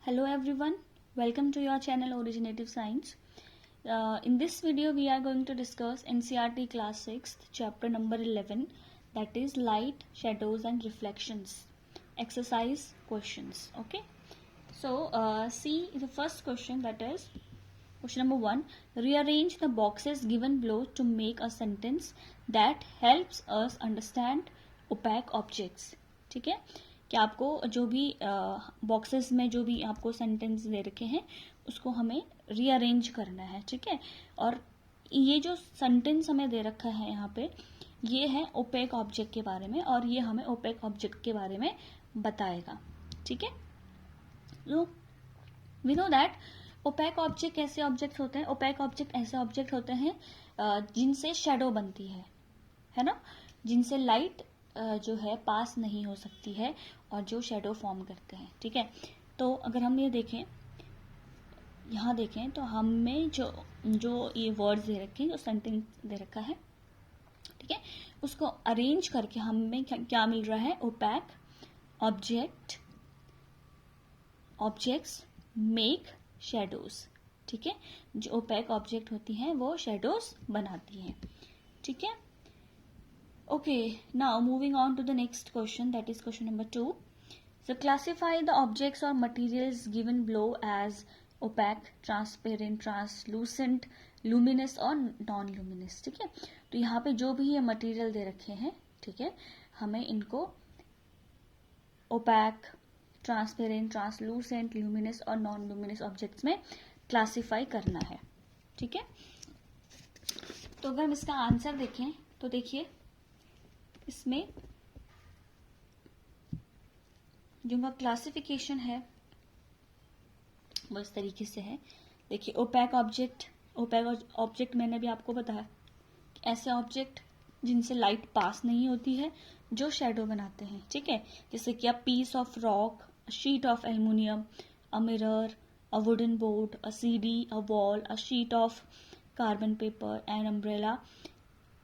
Hello everyone, welcome to your channel Originative Science. In this video we are going to discuss NCERT class 6th chapter number 11, that is light, shadows and reflections. Exercise questions. Okay, so see the first question, that is question number 1. Rearrange the boxes given below to make a sentence that helps us understand opaque objects. ठीक है, कि आपको जो भी boxes में जो भी आपको सेंटेंस दे रखे हैं उसको हमें रीअरेंज करना है. ठीक है, और ये जो सेंटेंस हमें दे रखा है यहाँ पे, ये है ओपेक ऑब्जेक्ट के बारे में, और ये हमें ओपेक ऑब्जेक्ट के बारे में बताएगा. ठीक है, तो we know that opaque object ऐसे ऑब्जेक्ट होते हैं, ओपेक ऑब्जेक्ट ऐसे ऑब्जेक्ट होते हैं जिनसे शेडो बनती है ना, जिनसे लाइट जो है पास नहीं हो सकती है और जो शेडो फॉर्म करते हैं. ठीक है, तो अगर हम ये देखें, यहाँ देखें तो हमें जो ये वर्ड्स दे रखे हैं, जो सेंटेंस दे रखा है, ठीक है, उसको अरेंज करके हमें क्या मिल रहा है, ओपैक ऑब्जेक्ट्स मेक शेडोज. ठीक है, जो ओपैक ऑब्जेक्ट होती हैं वो शेडोज बनाती हैं. ठीक है, okay, now moving on to the next question, that is question number 2. So classify the objects or materials given below as opaque, transparent, translucent, luminous और non luminous. ठीक है, तो यहाँ पे जो भी ये मटेरियल दे रखे हैं, ठीक है, हमें इनको opaque, transparent, translucent, luminous और non luminous ऑब्जेक्ट्स में क्लासीफाई करना है. ठीक है, तो अगर हम इसका आंसर देखें तो देखिए इसमें जो उनका क्लासिफिकेशन है वो इस तरीके से है. देखिए, ओपैक ऑब्जेक्ट मैंने भी आपको बताया कि ऐसे ऑब्जेक्ट जिनसे लाइट पास नहीं होती है, जो शेडो बनाते हैं. ठीक है, जैसे कि a piece of rock, a sheet of aluminium, a mirror, a wooden board, a CD, a wall, a sheet of carbon paper, an umbrella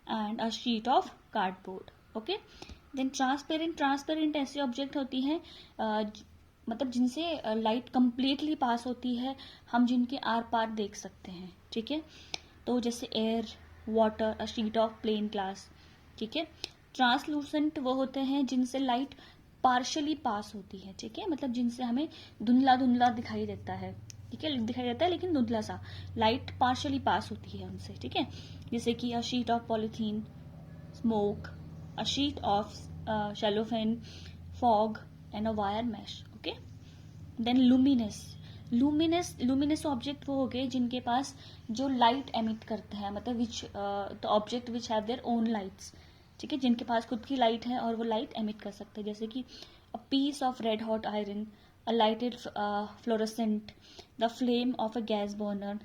and a sheet of cardboard. Okay, then transparent ऐसी object होती हैं मतलब जिनसे light completely पास होती है, हम जिनके are पार देख सकते हैं. ठीक है, तो जैसे air, water, a sheet of plain glass. ठीक है, ट्रांसलूसेंट वो होते हैं जिनसे लाइट पार्शली पास होती है. ठीक है, मतलब जिनसे हमें धुंधला धुंधला दिखाई देता है. ठीक है, दिखाई देता है लेकिन धुंधला सा, लाइट पार्शली पास होती है उनसे. ठीक है, जैसे कि अ sheet of polythene, smoke, a sheet of cellophane, fog and a wire mesh. Okay, then luminous object वो हो गए जिनके पास जो लाइट एमिट करते हैं, मतलब which the object which have their own lights. ठीक है, जिनके पास खुद की लाइट है और वो लाइट एमिट कर सकते हैं, जैसे कि a piece of red hot iron, a lighted fluorescent, the flame of a gas burner,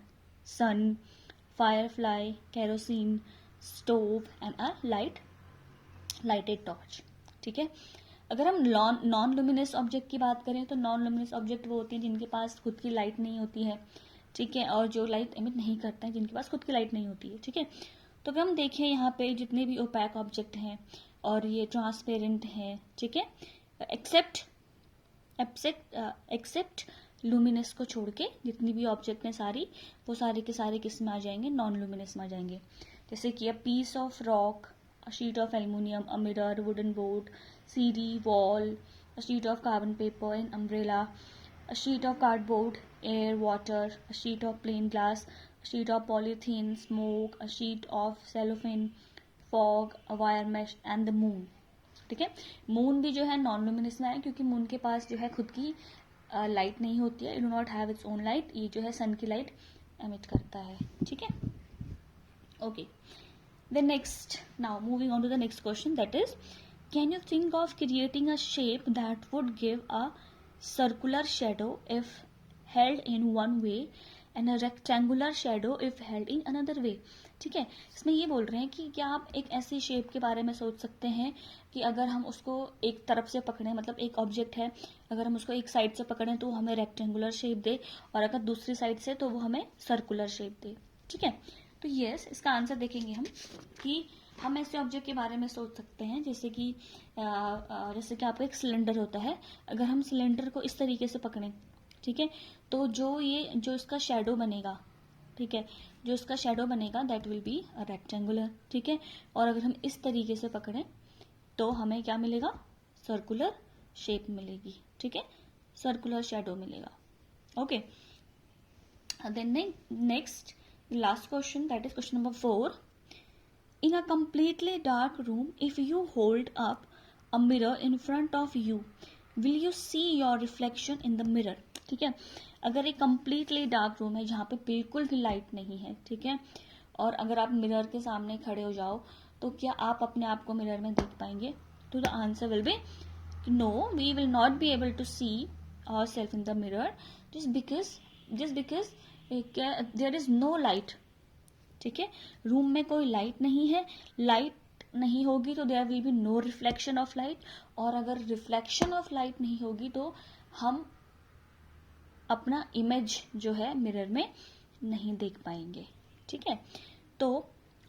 sun, firefly, kerosene, stove and a lighted torch. ठीक है, अगर हम नॉन लुमिनस ऑब्जेक्ट की बात करें तो नॉन लुमिनस ऑब्जेक्ट वो होती हैं जिनके पास खुद की लाइट नहीं होती है. ठीक है, और जो लाइट एमिट नहीं करते हैं, जिनके पास खुद की लाइट नहीं होती है. ठीक है, तो अगर हम देखें यहाँ पे जितने भी ओपैक ऑब्जेक्ट हैं और ये ट्रांसपेरेंट हैं, ठीक है, एक्सेप्ट लुमिनस को छोड़ के जितनी भी ऑब्जेक्ट हैं सारी, वो सारे के सारे किस में आ जाएंगे, नॉन लुमिनस में आ जाएंगे. जैसे कि a piece of rock, a sheet of aluminum, a mirror, wooden board, CD, wall, a sheet of carbon paper, an umbrella, a sheet of cardboard, air, water, a sheet of plain glass, a sheet of polythene, smoke, a sheet of cellophane, fog, a wire mesh and the moon. ठीक है, moon भी जो है non luminous में है क्योंकि moon के पास जो है खुद की लाइट नहीं होती है, it do not have its own light. ये जो है सन की लाइट एमिट करता है. ठीक है, okay. The next, now moving on to the next question, that is, can you think of creating a shape that would give a circular shadow if held in one way and a rectangular shadow if held in another way. ठीक है, इसमें ये बोल रहे हैं कि क्या आप एक ऐसी शेप के बारे में सोच सकते हैं कि अगर हम उसको एक तरफ से पकड़ें, मतलब एक ऑब्जेक्ट है, अगर हम उसको एक साइड से पकड़ें तो हमें रेक्टेंगुलर शेप दे, और अगर दूसरी साइड से तो वो हमें सर्कुलर शेप दे. ठीक है, तो यस, इसका आंसर देखेंगे हम कि हम ऐसे ऑब्जेक्ट के बारे में सोच सकते हैं जैसे कि आपका एक सिलेंडर होता है. अगर हम सिलेंडर को इस तरीके से पकड़ें, ठीक है। तो जो इसका शेडो बनेगा, ठीक है, जो इसका शेडो बनेगा that will be a rectangular, ठीक है। और अगर हम इस तरीके से पकड़ें तो हमें क्या मिलेगा, सर्कुलर शेप मिलेगी, ठीक है, सर्कुलर शेडो मिलेगा। Okay, then next last question, that is question number 4. In a completely dark room, if you hold up a mirror in front of you, will you see your reflection in the mirror? ठीक है, अगर एक completely dark room है जहाँ पे बिल्कुल भी light नहीं है, ठीक है, और अगर आप मिरर के सामने खड़े हो जाओ तो क्या आप अपने आप को मिरर में देख पाएंगे? तो the answer will be no, we will not be able to see ourselves in the mirror, just because there is no light, ठीक है, रूम में कोई लाइट नहीं है, लाइट नहीं होगी तो there will be no reflection of light, और अगर रिफ्लेक्शन ऑफ लाइट नहीं होगी तो हम अपना इमेज जो है मिरर में नहीं देख पाएंगे, ठीक है। तो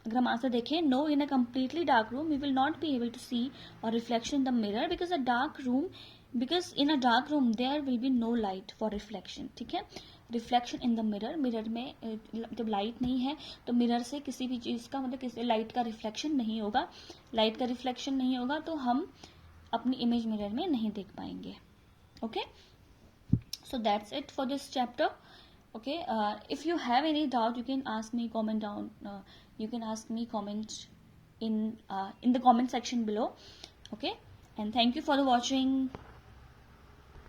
अगर हम आंसर देखें, no, in a completely dark room we will not be able to see our reflection in the mirror because in a dark room there will be no light for reflection, ठीक है। Reflection in the mirror, mirror में जब light नहीं है तो mirror से किसी भी चीज़ का मतलब किसी लाइट का रिफ्लेक्शन नहीं होगा, लाइट का रिफ्लेक्शन नहीं होगा तो हम अपनी इमेज मिरर में नहीं देख पाएंगे। Okay, so that's it for this chapter. Okay, if you have any doubt you can ask me comment down, you can ask me comment in the comment section below. Okay, and thank you for the watching.